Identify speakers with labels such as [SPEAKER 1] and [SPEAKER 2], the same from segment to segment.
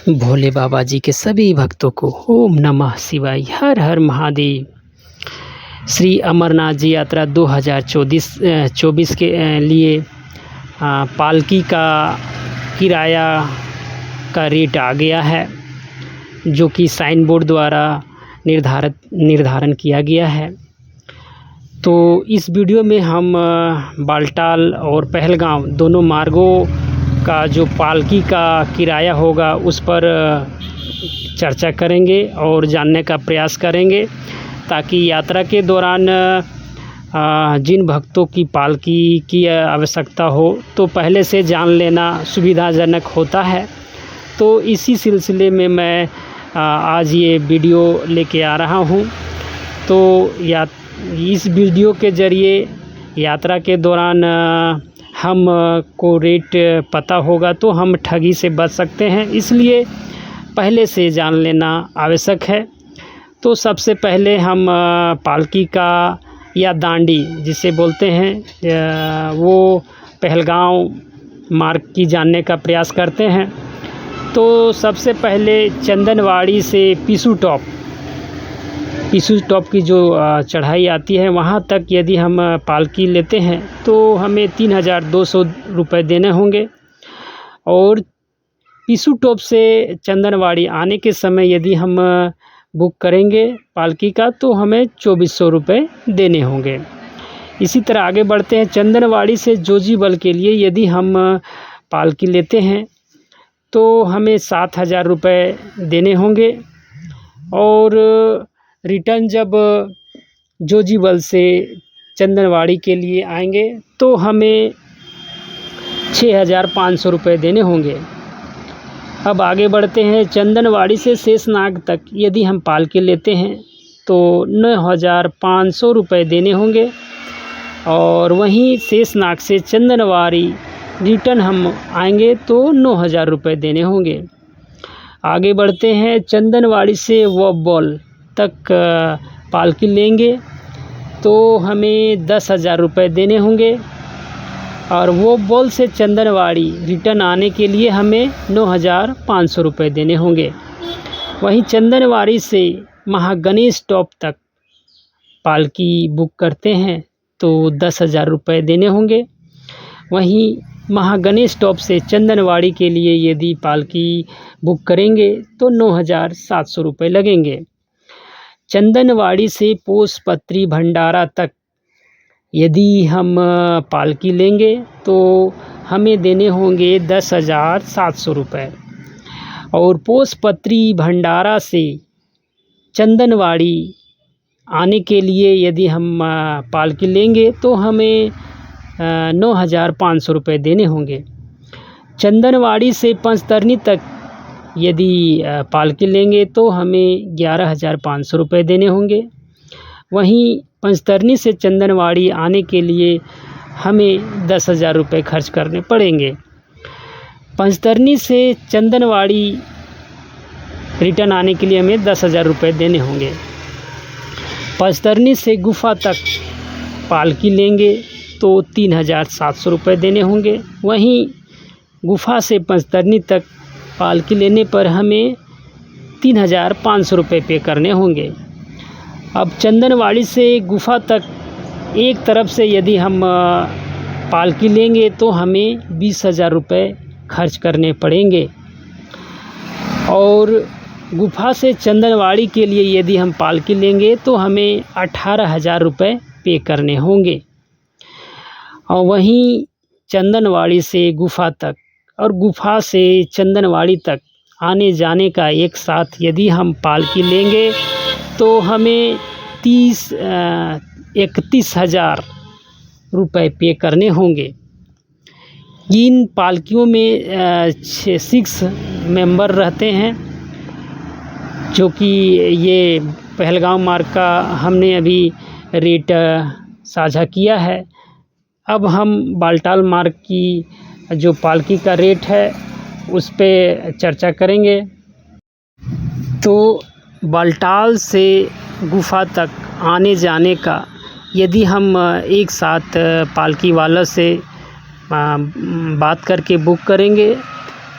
[SPEAKER 1] भोले बाबा जी के सभी भक्तों को ओम नमः शिवाय, हर हर महादेव। श्री अमरनाथ जी यात्रा 2024 के लिए पालकी का किराया का रेट आ गया है, जो कि साइन बोर्ड द्वारा निर्धारण किया गया है। तो इस वीडियो में हम बालटाल और पहलगाम दोनों मार्गों का जो पालकी का किराया होगा उस पर चर्चा करेंगे और जानने का प्रयास करेंगे, ताकि यात्रा के दौरान जिन भक्तों की पालकी की आवश्यकता हो तो पहले से जान लेना सुविधाजनक होता है। तो इसी सिलसिले में मैं आज ये वीडियो लेके आ रहा हूँ। तो इस वीडियो के ज़रिए यात्रा के दौरान हम को रेट पता होगा तो हम ठगी से बच सकते हैं, इसलिए पहले से जान लेना आवश्यक है। तो सबसे पहले हम पालकी का या दांडी जिसे बोलते हैं वो पहलगाम मार्ग की जानने का प्रयास करते हैं। तो सबसे पहले चंदनवाड़ी से पीसू टॉप की जो चढ़ाई आती है वहाँ तक यदि हम पालकी लेते हैं तो हमें 3200 रुपये देने होंगे। और पीसू टॉप से चंदनवाड़ी आने के समय यदि हम बुक करेंगे पालकी का तो हमें 2400 रुपये देने होंगे। इसी तरह आगे बढ़ते हैं। चंदनवाड़ी से जोजीबल के लिए यदि हम पालकी लेते हैं तो हमें 7000 रुपये देने होंगे। और रिटर्न जब जोजीबल से चंदनवाड़ी के लिए आएंगे तो हमें 6500 रुपये देने होंगे। अब आगे बढ़ते हैं। चंदनवाड़ी से शेषनाग तक यदि हम पालकी लेते हैं तो 9500 रुपये देने होंगे। और वहीं शेषनाग से चंदनवाड़ी रिटर्न हम आएंगे तो 9000 रुपये देने होंगे। आगे बढ़ते हैं। चंदनवाड़ी से वॉबॉल तक पालकी लेंगे तो हमें 10,000 रुपये देने होंगे। और वॉबॉल से चंदनवाड़ी रिटर्न आने के लिए हमें 9500 रुपये देने होंगे। वहीं चंदनवाड़ी से महागणेश टॉप तक पालकी बुक करते हैं तो 10,000 रुपये देने होंगे। वहीं महागणेश टॉप से चंदनवाड़ी के लिए यदि पालकी बुक करेंगे तो 9700 रुपये लगेंगे। चंदनवाड़ी से पोसपत्री भंडारा तक यदि हम पालकी लेंगे तो हमें देने होंगे 10,700 रुपये। और पोसपत्री भंडारा से चंदनवाड़ी आने के लिए यदि हम पालकी लेंगे तो हमें 9500 रुपये देने होंगे। चंदनवाड़ी से पंचतरनी तक यदि पालकी लेंगे तो हमें 11,500 रुपये देने होंगे। वहीं पंचतरनी से चंदनवाड़ी आने के लिए हमें 10,000 रुपये खर्च करने पड़ेंगे। पंचतरनी से चंदनवाड़ी रिटर्न आने के लिए हमें 10,000 रुपये देने होंगे। पंचतरनी से गुफा तक पालकी लेंगे तो 3,700 रुपये देने होंगे। वहीं गुफा से पंचतरनी तक पालकी लेने पर हमें 3,500 रुपये पे करने होंगे। अब चंदनवाड़ी से गुफा तक एक तरफ से यदि हम पालकी लेंगे तो हमें 20,000 रुपये खर्च करने पड़ेंगे। और गुफा से चंदनवाड़ी के लिए यदि हम पालकी लेंगे तो हमें 18,000 रुपये पे करने होंगे। और वहीं चंदनवाड़ी से गुफा तक और गुफा से चंदनवाड़ी तक आने जाने का एक साथ यदि हम पालकी लेंगे तो हमें 31,000 रुपये पे करने होंगे। इन पालकियों में 6 मेंबर रहते हैं, जो कि ये पहलगाम मार्ग का हमने अभी रेट साझा किया है। अब हम बालटाल मार्ग की जो पालकी का रेट है उस पे चर्चा करेंगे। तो बालटाल से गुफा तक आने जाने का यदि हम एक साथ पालकी वालों से बात करके बुक करेंगे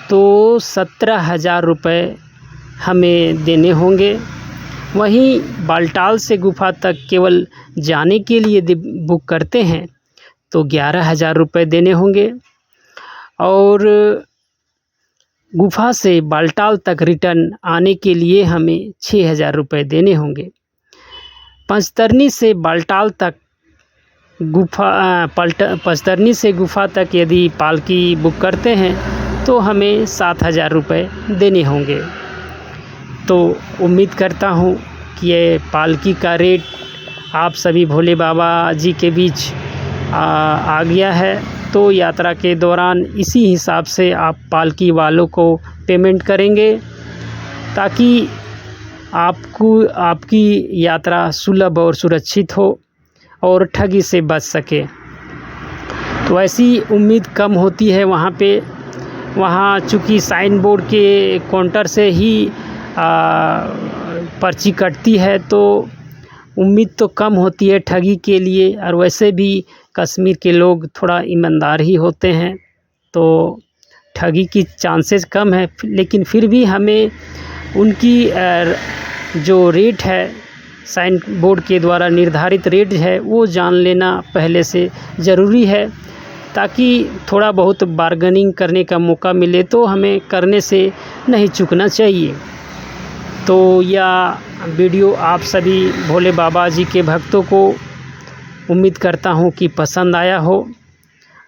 [SPEAKER 1] तो 17,000 रुपये हमें देने होंगे। वहीं बालटाल से गुफ़ा तक केवल जाने के लिए बुक करते हैं तो 11,000 रुपये देने होंगे, और गुफ़ा से बालटाल तक रिटर्न आने के लिए हमें 6,000 रुपये देने होंगे। पंचतरनी से बालटाल तक पंचतरनी से गुफ़ा तक यदि पालकी बुक करते हैं तो हमें 7,000 रुपये देने होंगे। तो उम्मीद करता हूँ कि ये पालकी का रेट आप सभी भोले बाबा जी के बीच आ गया है। तो यात्रा के दौरान इसी हिसाब से आप पालकी वालों को पेमेंट करेंगे ताकि आपकी यात्रा सुलभ और सुरक्षित हो और ठगी से बच सके। तो ऐसी उम्मीद कम होती है वहाँ पे। वहाँ चूँकि साइन बोर्ड के काउंटर से ही पर्ची कटती है तो उम्मीद तो कम होती है ठगी के लिए, और वैसे भी कश्मीर के लोग थोड़ा ईमानदार ही होते हैं तो ठगी की चांसेस कम है। लेकिन फिर भी हमें उनकी जो रेट है साइन बोर्ड के द्वारा निर्धारित रेट है वो जान लेना पहले से ज़रूरी है, ताकि थोड़ा बहुत बार्गेनिंग करने का मौका मिले तो हमें करने से नहीं चूकना चाहिए। तो यह वीडियो आप सभी भोले बाबा जी के भक्तों को उम्मीद करता हूँ कि पसंद आया हो,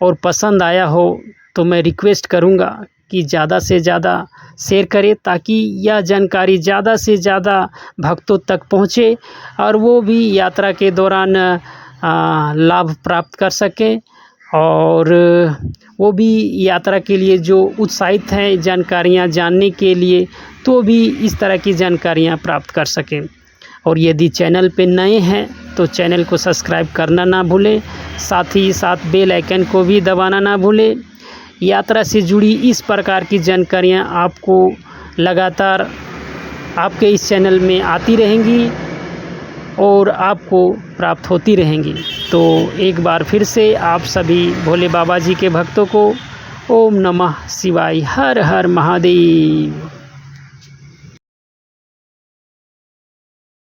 [SPEAKER 1] और पसंद आया हो तो मैं रिक्वेस्ट करूँगा कि ज़्यादा से ज़्यादा शेयर करें ताकि यह जानकारी ज़्यादा से ज़्यादा भक्तों तक पहुँचे और वो भी यात्रा के दौरान लाभ प्राप्त कर सकें, और वो भी यात्रा के लिए जो उत्साहित हैं जानकारियाँ जानने के लिए तो भी इस तरह की जानकारियाँ प्राप्त कर सकें। और यदि चैनल पे नए हैं तो चैनल को सब्सक्राइब करना ना भूलें, साथ ही साथ बेल आइकन को भी दबाना ना भूलें। यात्रा से जुड़ी इस प्रकार की जानकारियाँ आपको लगातार आपके इस चैनल में आती रहेंगी और आपको प्राप्त होती रहेंगी। तो एक बार फिर से आप सभी भोले बाबा जी के भक्तों को ओम नमः शिवाय, हर हर महादेव।